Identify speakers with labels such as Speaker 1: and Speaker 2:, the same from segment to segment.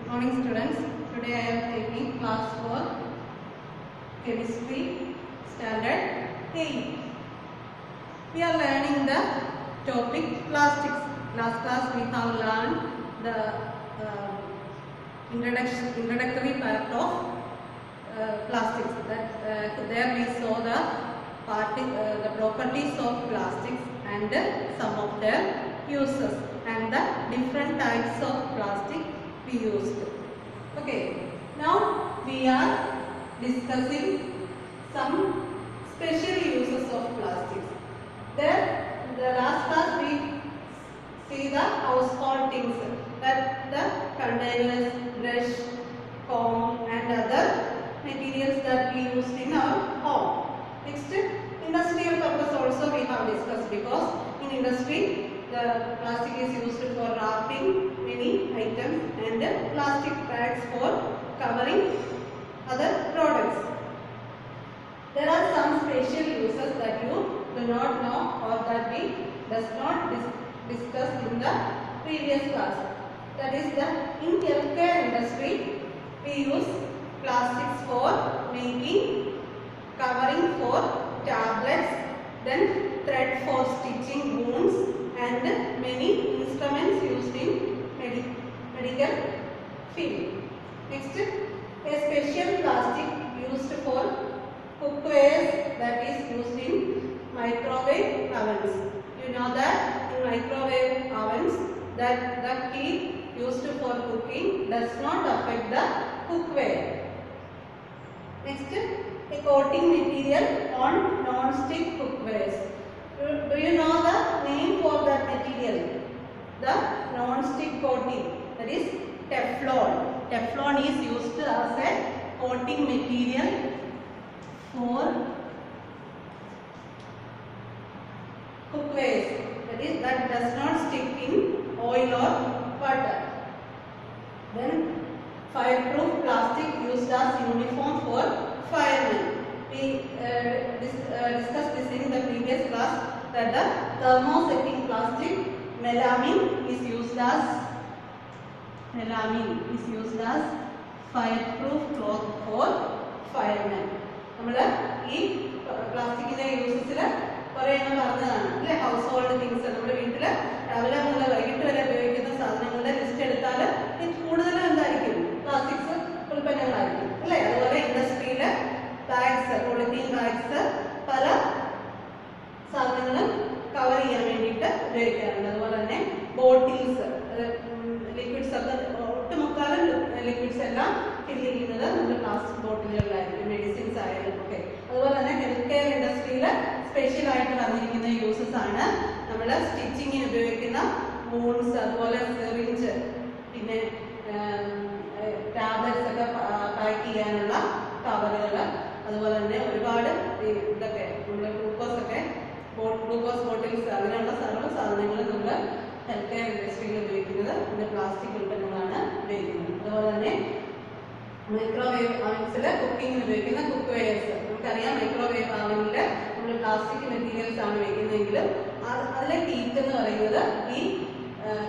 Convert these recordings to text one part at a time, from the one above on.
Speaker 1: Morning students. Today I am taking class 4 chemistry standard 8. We are learning the topic plastics. Last class we have learned the introductory part of plastics. There we saw the properties of plastics and some of their uses and the different types of plastic we used. Okay, now we are discussing some special uses of plastics. There, in the last class we see the household things, that the containers, brush, comb and other materials that we use in our home. Next, industrial purpose also we have discussed, because in industry the plastic is used for wrapping many items and plastic bags for covering other products. There are some special uses that you do not know or that we does not discuss in the previous class. That is, in healthcare industry we use plastics for making covering for tablets, then thread for stitching wounds and many instruments used in medical field. Next, a special plastic used for cookwares, that is used in microwave ovens. You know that in microwave ovens that the heat used for cooking does not affect the cookware. Next, a coating material on non-stick cookwares. Do you know the name for that material? The non-stick coating, that is Teflon. Teflon is used as a coating material for cookwares, that does not stick in oil or water. Then fireproof plastic used as uniform for firemen. We discussed this in the previous class, that the thermosetting plastic melamine is used as fireproof cloth for firemen. നമ്മുടെ ഈ പ്ലാസ്റ്റിക്കിന്റെ യൂസസിൽ കുറേ എണ്ണം പറഞ്ഞതാണ് അല്ലേ. House hold things, നമ്മുടെ വീട്ടിൽ രാവിലെ മുതൽ വൈകിട്ട് വരെ ഉപയോഗിക്കുന്ന സാധനങ്ങളുടെ ലിസ്റ്റ് എടുത്താൽ കൂടുതലും എന്തായിരിക്കും? പ്ലാസ്റ്റിക്സ് ഉൽപ്പന്നങ്ങളായിരിക്കും അല്ലേ. അതുപോലെ ഇൻഡസ്ട്രിയിൽ ബാഗ്സ്, പോളിത്തീൻ ബാഗ്സ് പല സാധനങ്ങളും കവർ ചെയ്യാൻ വേണ്ടിയിട്ട് ഉപയോഗിക്കാറുണ്ട്. അതുപോലെ തന്നെ ബോട്ടിൽസ്, ലിക്വിഡ്സ് ഒക്കെ ഒട്ടുമുക്കാലും ലിക്വിഡ്സ് എല്ലാം ഫില്ല് ചെയ്യുന്നത് നമ്മൾ പ്ലാസ്റ്റിക് ബോട്ടിലുകളിലായിരിക്കും, മെഡിസിൻസ് ആയാലും ഒക്കെ. അതുപോലെ തന്നെ ഹെൽത്ത് കെയർ ഇൻഡസ്ട്രിയിൽ സ്പെഷ്യൽ ആയിട്ട് വന്നിരിക്കുന്ന യൂസസ് ആണ് നമ്മൾ സ്റ്റിച്ചിങ്ങിന് ഉപയോഗിക്കുന്ന വൂൺസ്, അതുപോലെ സിറിഞ്ച്, പിന്നെ ടാബ്ലറ്റ്സ് ഒക്കെ പാക്ക് ചെയ്യാനുള്ള കവറുകൾ, അതുപോലെ തന്നെ ഒരുപാട് ഇതൊക്കെ നമ്മുടെ ഗ്ലൂക്കോസ് ബോട്ടിൽസ്, അങ്ങനെയുള്ള സർവ്വ സാധനങ്ങൾ നമ്മൾ ഹെൽത്ത് കെയർ ഇൻഡസ്ട്രിയിൽ ഉപയോഗിക്കുന്നത് നമ്മുടെ പ്ലാസ്റ്റിക് ഉൽപ്പന്നങ്ങളാണ് ഉപയോഗിക്കുന്നത്. അതുപോലെ തന്നെ മൈക്രോവേവ് അവൻസിൽ കുക്കിങ്ങിന് ഉപയോഗിക്കുന്ന കുക്ക് വെയർസ്, നമുക്കറിയാം മൈക്രോവേവ് അവനിൽ നമ്മൾ പ്ലാസ്റ്റിക് മെറ്റീരിയൽസ് ആണ് ഉപയോഗിക്കുന്നതെങ്കിലും അതിലെ ഹീറ്റ് എന്ന് പറയുന്നത് ഈ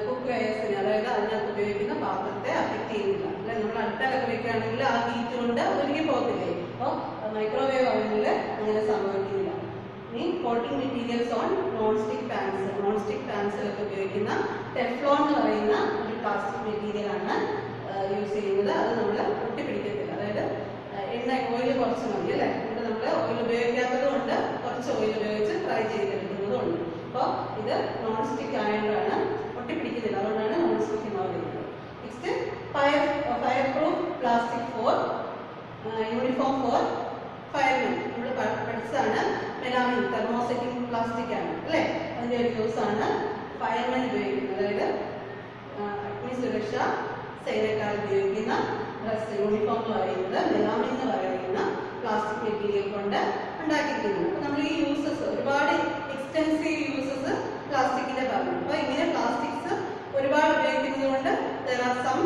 Speaker 1: കുക്ക് വെയർസിന്, അതായത് അതിനകത്ത് ഉപയോഗിക്കുന്ന പാത്രത്തെ അഫക്റ്റ് ചെയ്യുന്നില്ല. അല്ലെ, നമ്മൾ അടുപ്പിലൊക്കെ വെക്കുകയാണെങ്കിൽ ആ ഹീറ്റ് കൊണ്ട് ഒരുങ്ങി പോകത്തില്ലേ. അപ്പോൾ മൈക്രോവേവ് അവനിൽ അങ്ങനെ സംഭവിക്കുന്നില്ല. ഇനി coating materials on non stick പാൻസിലൊക്കെ ഉപയോഗിക്കുന്ന ടെഫ്ലോൺ എന്ന് പറയുന്ന ഒരു പ്ലാസ്റ്റിക് മെറ്റീരിയൽ ആണ് യൂസ് ചെയ്യുന്നത്. അത് നമ്മൾ ഒട്ടിപ്പിടിക്കത്തില്ല. അതായത് ഓയിൽ കുറച്ച് മതി അല്ലേ. ഇവിടെ നമ്മൾ ഓയിൽ ഉപയോഗിക്കാത്തത് കൊണ്ട് കുറച്ച് ഓയിൽ ഉപയോഗിച്ച് ഫ്രൈ ചെയ്തെടുക്കുന്നതും ഉണ്ട്. അപ്പോൾ ഇത് നോൺ സ്റ്റിക്ക് ആയതുകൊണ്ടാണ് ഒട്ടിപ്പിടിക്കുന്നില്ല, അതുകൊണ്ടാണ് നോൺ സ്റ്റിക്ക് എന്ന് പറയുന്നത്. Next, fireproof plastic for uniform for firemen. നമ്മൾ പഠിച്ചതാണ് മെലാമിൻ, തെർമോസെറ്റിംഗ് പ്ലാസ്റ്റിക് ആണ് അല്ലേ. അതിൻ്റെ ഒരു യൂസ് ആണ് ഫയർമെൻ ഉപയോഗിക്കുന്നത്. അതായത് അഗ്നി സുരക്ഷ സേനക്കാർ ഉപയോഗിക്കുന്ന ഡ്രസ്, യൂണിഫോം എന്ന് പറയുന്നത് മെലാമിൻ എന്ന് പറയുന്ന പ്ലാസ്റ്റിക് മെറ്റീരിയൽ കൊണ്ട് ഉണ്ടാക്കിയിരിക്കുന്നത്. അപ്പോൾ നമ്മൾ ഈ യൂസസ്, ഒരുപാട് എക്സ്റ്റെൻസീവ് യൂസസ് പ്ലാസ്റ്റിക്കിന്റെ പറഞ്ഞു. അപ്പോൾ ഇങ്ങനെ പ്ലാസ്റ്റിക്സ് ഒരുപാട് ഉപയോഗിക്കുന്നത് കൊണ്ട് there are some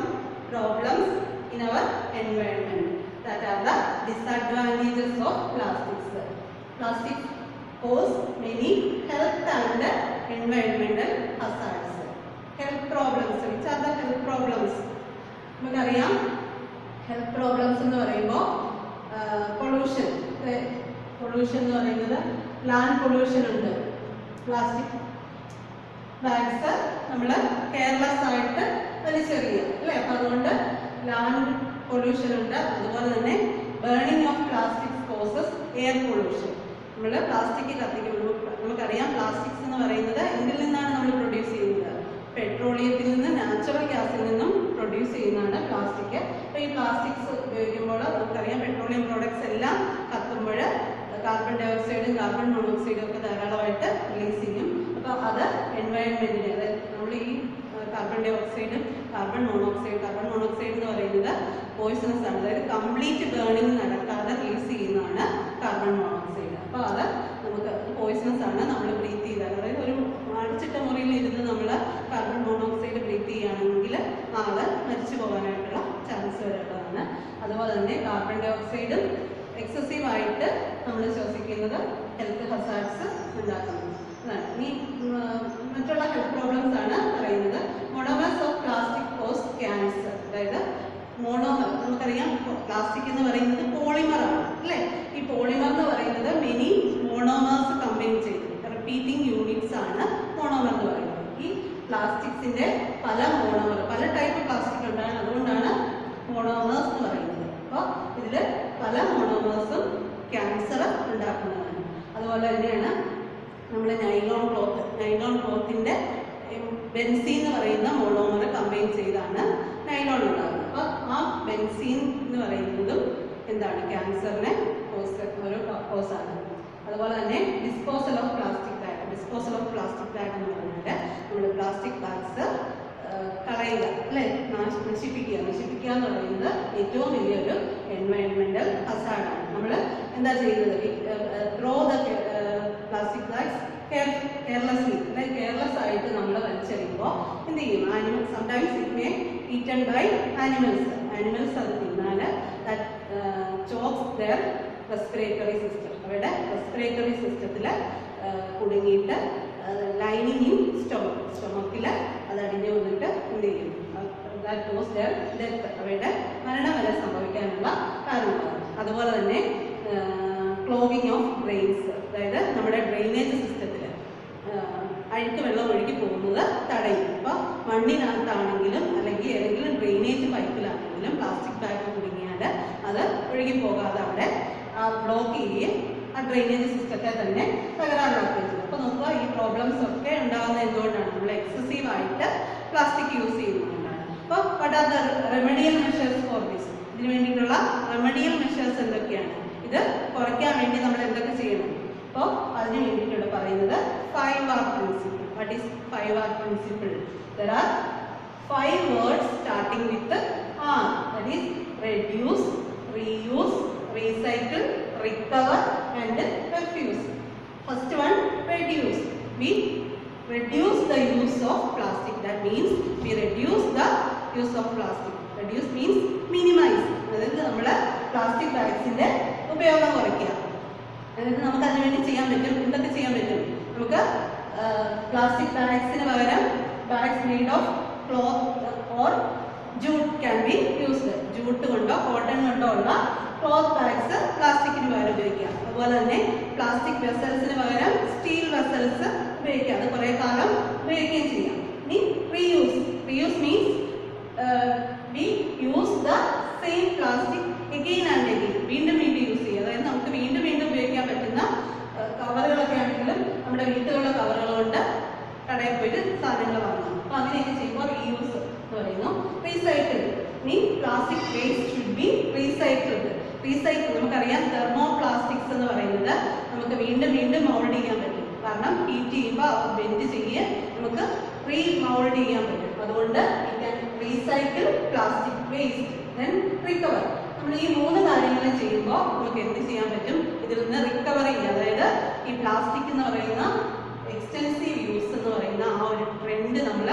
Speaker 1: problems in our environment. That are the disadvantages of plastics. Plastic cause many health and environmental hazards. Health problems. Which are the health problems? നമുക്കറിയാം health problems എന്ന് പറയുമ്പോൾ പൊള്യൂഷൻ എന്ന് പറയുന്നത് land pollution ഉണ്ട്. Plastic bags നമ്മൾ careless ആയിട്ട് വലിച്ചെറിയുക അല്ലേ. അപ്പം അതുകൊണ്ട് ലാൻഡ് പൊള്യൂഷൻ ഉണ്ട്. അതുപോലെ തന്നെ burning of plastics causes air pollution. നമ്മൾ പ്ലാസ്റ്റിക് കത്തിക്കുമ്പോൾ നമുക്കറിയാം പ്ലാസ്റ്റിക്സ് എന്ന് പറയുന്നത് എന്തിൽ നിന്നാണ് നമ്മൾ പ്രൊഡ്യൂസ് ചെയ്യുന്നത്? പെട്രോളിയത്തിൽ നിന്ന്, നാച്ചുറൽ ഗ്യാസിൽ നിന്നും പ്രൊഡ്യൂസ് ചെയ്യുന്നതാണ് പ്ലാസ്റ്റിക്. അപ്പോൾ ഈ പ്ലാസ്റ്റിക്സ് ഉപയോഗിക്കുമ്പോൾ നമുക്കറിയാം പെട്രോളിയം പ്രോഡക്ട്സ് എല്ലാം കത്തുമ്പോൾ കാർബൺ ഡൈ ഓക്സൈഡും കാർബൺ മോണോക്സൈഡും ഒക്കെ ധാരാളമായിട്ട് റിലീസ് ചെയ്യും. അപ്പോൾ അത് എൻവയൺമെൻറ്റിന്, അതായത് നമ്മൾ ഈ കാർബൺ ഡൈ ഓക്സൈഡും കാർബൺ മോണോക്സൈഡ് എന്ന് പറയുന്നത് പോയിസണസ് ആണ്. അതായത് കംപ്ലീറ്റ് ബേണിംഗ് നടക്കാതെ റിലീസ് ചെയ്യുന്നതാണ് കാർബൺ മോണോക്സൈഡ്. അപ്പോൾ അത് നമുക്ക് പോയിസണസ് ആണ്. നമ്മൾ ബ്രീത്ത് ചെയ്താൽ, അതായത് ഒരു അടച്ചിട്ട മുറിയിൽ ഇരുന്ന് നമ്മൾ കാർബൺ മോണോക്സൈഡ് ബ്രീത്ത് ചെയ്യുകയാണെങ്കിൽ ആള് മരിച്ചു പോകാനായിട്ടുള്ള ചാൻസ് വരുന്നതാണ്. അതുപോലെ തന്നെ കാർബൺ ഡൈ ഓക്സൈഡും എക്സസീവായിട്ട് നമ്മൾ ശ്വസിക്കുന്നത് ഹെൽത്ത് ഹസാർഡ്സ് ഉണ്ടാക്കുന്നു. ഇനി മറ്റുള്ള ഹെൽത്ത് പ്രോബ്ലംസ് ആണ് പറയുന്നത്. Monomers of plastic cos cancer. അതായത് മോണോമർ, നമുക്കറിയാം പ്ലാസ്റ്റിക് എന്ന് പറയുന്നത് പോളിമറാണ് അല്ലേ. ഈ പോളിമർ എന്ന് പറയുന്നത് മെനി മോണോമേഴ്സ് കമ്പൈൻ ചെയ്ത് റിപ്പീറ്റിംഗ് യൂണിറ്റ്സ് ആണ് മോണോമർ എന്ന് പറയുന്നത്. ഈ പ്ലാസ്റ്റിക്സിന്റെ പല ടൈപ്പ് പ്ലാസ്റ്റിക് ഉണ്ടാണ്, അതുകൊണ്ടാണ് മോണോമേഴ്സ് എന്ന് പറയുന്നത്. അപ്പോൾ ഇതിൽ പല മോണോമേഴ്സും ക്യാൻസർ ഉണ്ടാക്കുന്നതാണ്. അതുപോലെ തന്നെയാണ് നമ്മൾ നൈലോൺ ക്ലോത്തിന്റെ ബെൻസീൻ എന്ന് പറയുന്ന മോണോമർ കമ്പൈൻ ചെയ്താണ് നൈലോൺ ഉണ്ടാകുന്നത്. അപ്പോൾ ആ ബെൻസീൻ എന്ന് പറയുന്നതും എന്താണ് ക്യാൻസറിനെ ഒരു കോസാണ്. അതുപോലെ തന്നെ ഡിസ്പോസൽ ഓഫ് പ്ലാസ്റ്റിക് ബാഗ് എന്ന് പറഞ്ഞാൽ നമ്മൾ പ്ലാസ്റ്റിക് ബാഗ്സ് കളയുക അല്ലേ, നശിപ്പിക്കുക എന്ന് പറയുന്നത് ഏറ്റവും വലിയൊരു എൻവയൺമെന്റൽ ഹസാർഡാണ്. നമ്മൾ എന്താ ചെയ്യുന്നത്? Throw the plastic bags carelessly, അതായത് കെയർലെസ് ആയിട്ട് നമ്മൾ വലിച്ചെറിയുമ്പോൾ എന്ത് ചെയ്യും? Sometimes it may eaten by animals അത് തിന്നാൽ that chokes their respiratory system. അവരുടെ റെസ്പിറേറ്ററി സിസ്റ്റത്തിൽ കുടുങ്ങിയിട്ട് ലൈനിങ് ഇൻ സ്റ്റൊമക്കിൽ അത് അടിഞ്ഞു വന്നിട്ട് എന്ത് ചെയ്യും? ദാറ്റ് കോസ് ദെയർ ഡെത്ത്, അവരുടെ മരണം വരെ സംഭവിക്കാനുള്ള കാരണമാണ്. അതുപോലെ തന്നെ ക്ലോഗിങ് ഓഫ് ഡ്രെയിൻസ്, അതായത് നമ്മുടെ ഡ്രെയിനേജ് സിസ്റ്റത്തിൽ അഴുക്ക് വെള്ളം ഒഴുകി പോകുന്നത് തടയും. അപ്പോൾ മണ്ണിനകത്താണെങ്കിലും അല്ലെങ്കിൽ ഏതെങ്കിലും ഡ്രെയിനേജ് പൈപ്പിലാണെങ്കിലും പ്ലാസ്റ്റിക് ബാഗ് കുടുങ്ങിയാൽ അത് ഒഴുകി പോകാതെ അവിടെ ബ്ലോക്ക് ചെയ്യുകയും ആ ഡ്രെയിനേജ് സിസ്റ്റത്തെ തന്നെ തകരാറിലാക്കുകയും ചെയ്യും. അപ്പോൾ നോക്കുക, ഈ പ്രോബ്ലംസ് ഒക്കെ ഉണ്ടാകുന്നത് എന്തുകൊണ്ടാണ്? നമ്മൾ എക്സസീവായിട്ട് പ്ലാസ്റ്റിക് യൂസ് ചെയ്യുന്നതുകൊണ്ടാണ്. അപ്പോൾ what are the remedial measures for this? ഇതിന് വേണ്ടിയിട്ടുള്ള റെമഡിയൽ മെഷേഴ്സ് എന്തൊക്കെയാണ്? ഇത് കുറയ്ക്കാൻ വേണ്ടി നമ്മൾ എന്തൊക്കെ ചെയ്യണം? അപ്പോൾ അതിന് വേണ്ടിയിട്ടുണ്ട് പറയുന്നത് 5R principle. What is 5R principle? There are 5 words starting with R. That is reduce, reuse, recycle, recover and refuse. First one, reduce. We reduce the use of plastic. That means we reduce the use of plastic. Reduce means minimize. അതായത് നമ്മൾ plastic ബാഗ്സിന്റെ ഉപയോഗം കുറയ്ക്കുക. അതായത് നമുക്ക് അതിനുവേണ്ടി ചെയ്യാൻ പറ്റും. എന്തൊക്കെ ചെയ്യാൻ പറ്റും? നമുക്ക് പ്ലാസ്റ്റിക് ബാഗ്സിന് പകരം bags made of cloth or jute can be used. Jute കൊണ്ടോ കോട്ടൺ കൊണ്ടോ ഉള്ള ക്ലോത്ത് ബാഗ്സ് പ്ലാസ്റ്റിക്കിന് പകരം ഉപയോഗിക്കാം. അതുപോലെ തന്നെ പ്ലാസ്റ്റിക് വെസൽസിന് പകരം സ്റ്റീൽ വെസൽസ് ഉപയോഗിക്കാം. അത് കുറേ കാലം ഉപയോഗിക്കുകയും ചെയ്യാം. ഇനി reuse means we use the same plastic again and again. വീണ്ടും യൂസ് ചെയ്യുക. അതായത് നമുക്ക് വീണ്ടും ഉപയോഗിക്കാൻ പറ്റുന്ന കവറുകളൊക്കെ ആണെങ്കിലും നമ്മുടെ വീട്ടിലുള്ള കവറുകൾ കൊണ്ട് കടയിൽ പോയിട്ട് സാധനങ്ങൾ വാങ്ങാം. അപ്പോൾ അങ്ങനെയൊക്കെ ചെയ്യുമ്പോൾ റീയൂസ് എന്ന് പറയുന്നു. Recycle mean plastic waste should be recycled. നമുക്കറിയാം തെർമോ പ്ലാസ്റ്റിക്സ് എന്ന് പറയുന്നത് നമുക്ക് വീണ്ടും മൗൾഡ് ചെയ്യാൻ പറ്റും. കാരണം ഹീറ്റ് ചെയ്യുമ്പോൾ ബെൻഡ് ചെയ്ത് നമുക്ക് റീമൗൾഡ് ചെയ്യാൻ പറ്റും. അതുകൊണ്ട് recycle plastic waste, then recover. നമ്മൾ ഈ 3 കാര്യങ്ങൾ ചെയ്യുമ്പോൾ നമുക്ക് എന്ത് ചെയ്യാൻ പറ്റും? ഇതിൽ നിന്ന് റിക്കവർ ചെയ്യുക. അതായത് ഈ പ്ലാസ്റ്റിക് എന്ന് പറയുന്ന എക്സ്റ്റെൻസീവ് യൂസ് എന്ന് പറയുന്ന ആ ഒരു ട്രെൻഡ് നമ്മൾ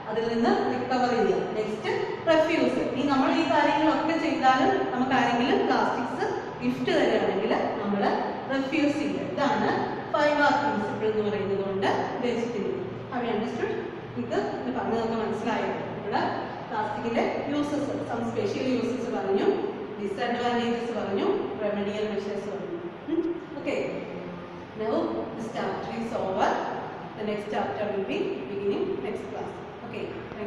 Speaker 1: അതിൽ നിന്ന് റിക്കവർ ചെയ്യുക. Next refuse. നമ്മൾ ഈ കാര്യങ്ങളൊക്കെ ചെയ്താലും നമുക്ക് ആരെങ്കിലും പ്ലാസ്റ്റിക്സ് ഗിഫ്റ്റ് തരികയാണെങ്കിൽ നമ്മൾ റെഫ്യൂസ് ചെയ്യുക. ഇതാണ് 5R പ്രിൻസിപ്പിൾ എന്ന് പറയുന്നത് കൊണ്ട് ഉദ്ദേശിക്കുന്നത്. Have you understood? ഇത് പറഞ്ഞതൊക്കെ മനസ്സിലായോ? ഇവിടെ പ്ലാസ്റ്റിക്കിന്റെ യൂസസ്, സം സ്പെഷ്യൽ യൂസസ് പറഞ്ഞു, ഡിസഡ്വാൻറ്റേജസ് പറഞ്ഞു, റെമഡിയൽ മെഷേഴ്സ് പറഞ്ഞു. Okay, now this chapter is over. The next chapter will be beginning next class. Okay, thank you.